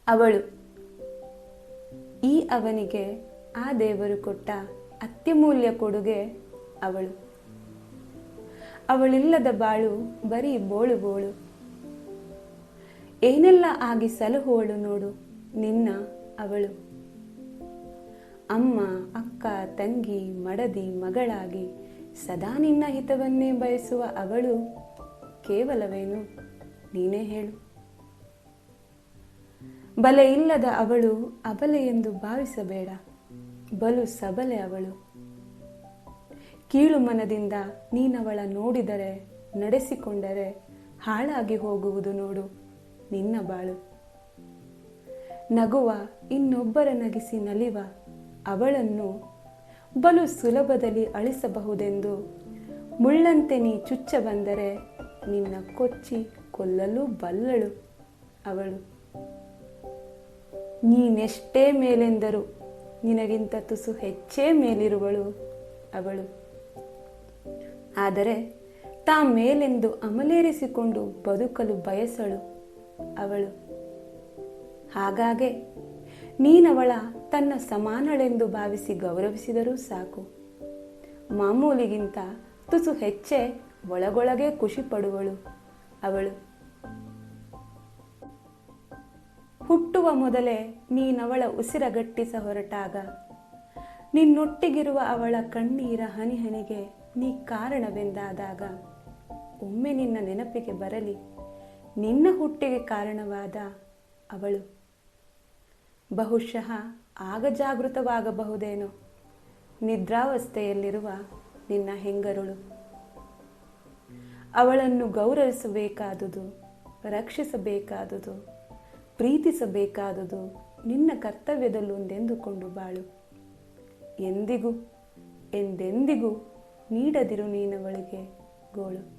ಅವಳು ಈ ಅವನಿಗೆ ಆ ದೇವರು ಕೊಟ್ಟ ಅತ್ಯಮೂಲ್ಯ ಕೊಡುಗೆ ಅವಳು. ಅವಳಿಲ್ಲದ ಬಾಳು ಬರೀ ಬೋಳು ಬೋಳು. ಏನೆಲ್ಲ ಆಗಿ ಸಲಹುವಳು ನೋಡು ನಿನ್ನ ಅವಳು. ಅಮ್ಮ, ಅಕ್ಕ, ತಂಗಿ, ಮಡದಿ, ಮಗಳಾಗಿ ಸದಾ ನಿನ್ನ ಹಿತವನ್ನೇ ಬಯಸುವ ಅವಳು ಕೇವಲವೇನು? ನೀನೇ ಹೇಳು. ಬಲೆ ಇಲ್ಲದ ಅವಳು ಅಬಲೆ ಎಂದು ಭಾವಿಸಬೇಡ, ಬಲು ಸಬಲೆ ಅವಳು. ಕೀಳು ಮನದಿಂದ ನೀನವಳ ನೋಡಿದರೆ, ನಡೆಸಿಕೊಂಡರೆ ಹಾಳಾಗಿ ಹೋಗುವುದು ನೋಡು ನಿನ್ನ ಬಾಳು. ನಗುವ, ಇನ್ನೊಬ್ಬರ ನಗಿಸಿ ನಲಿವ ಅವಳನ್ನು ಬಲು ಸುಲಭದಲ್ಲಿ ಅಳಿಸಬಹುದೆಂದು ಮುಳ್ಳಂತೆ ನೀ ಚುಚ್ಚ ಬಂದರೆ ನಿನ್ನ ಕೊಚ್ಚಿ ಕೊಲ್ಲಲು ಬಲ್ಲಳು ಅವಳು. ನೀನೆಷ್ಟೇ ಮೇಲೆಂದರೂ ನಿನಗಿಂತ ತುಸು ಹೆಚ್ಚೇ ಮೇಲಿರುವಳು ಅವಳು. ಆದರೆ ತಾ ಮೇಲೆಂದು ಅಮಲೇರಿಸಿಕೊಂಡು ಬದುಕಲು ಬಯಸಳು ಅವಳು. ಹಾಗಾಗೆ ನೀನವಳ ತನ್ನ ಸಮಾನಳೆಂದು ಭಾವಿಸಿ ಗೌರವಿಸಿದರೂ ಸಾಕು. ಮಾಮೂಲಿಗಿಂತ ತುಸು ಹೆಚ್ಚೇ ಒಳಗೊಳಗೆ ಖುಷಿ ಪಡುವಳು ಅವಳು. ಹುಟ್ಟುವ ಮೊದಲೇ ನೀನವಳ ಉಸಿರಗಟ್ಟಿಸ ಹೊರಟಾಗ, ನಿನ್ನೊಟ್ಟಿಗಿರುವ ಅವಳ ಕಣ್ಣೀರ ಹನಿ ಹನಿಗೆ ನೀ ಕಾರಣವೆಂದಾದಾಗ, ಒಮ್ಮೆ ನಿನ್ನ ನೆನಪಿಗೆ ಬರಲಿ ನಿನ್ನ ಹುಟ್ಟಿಗೆ ಕಾರಣವಾದ ಅವಳು. ಬಹುಶಃ ಆಗ ಜಾಗೃತವಾಗಬಹುದೇನೋ ನಿದ್ರಾವಸ್ಥೆಯಲ್ಲಿರುವ ನಿನ್ನ ಹೆಂಗರುಳು. ಅವಳನ್ನು ಗೌರವಿಸಬೇಕಾದುದು, ರಕ್ಷಿಸಬೇಕಾದುದು, ಪ್ರೀತಿಸಬೇಕಾದುದು ನಿನ್ನ ಕರ್ತವ್ಯದಲ್ಲೊಂದೆಂದುಕೊಂಡು ಬಾಳು. ಎಂದಿಗೂ ಎಂದೆಂದಿಗೂ ನೀಡದಿರು ನೀನವಳಿಗೆ ಗೋಳು.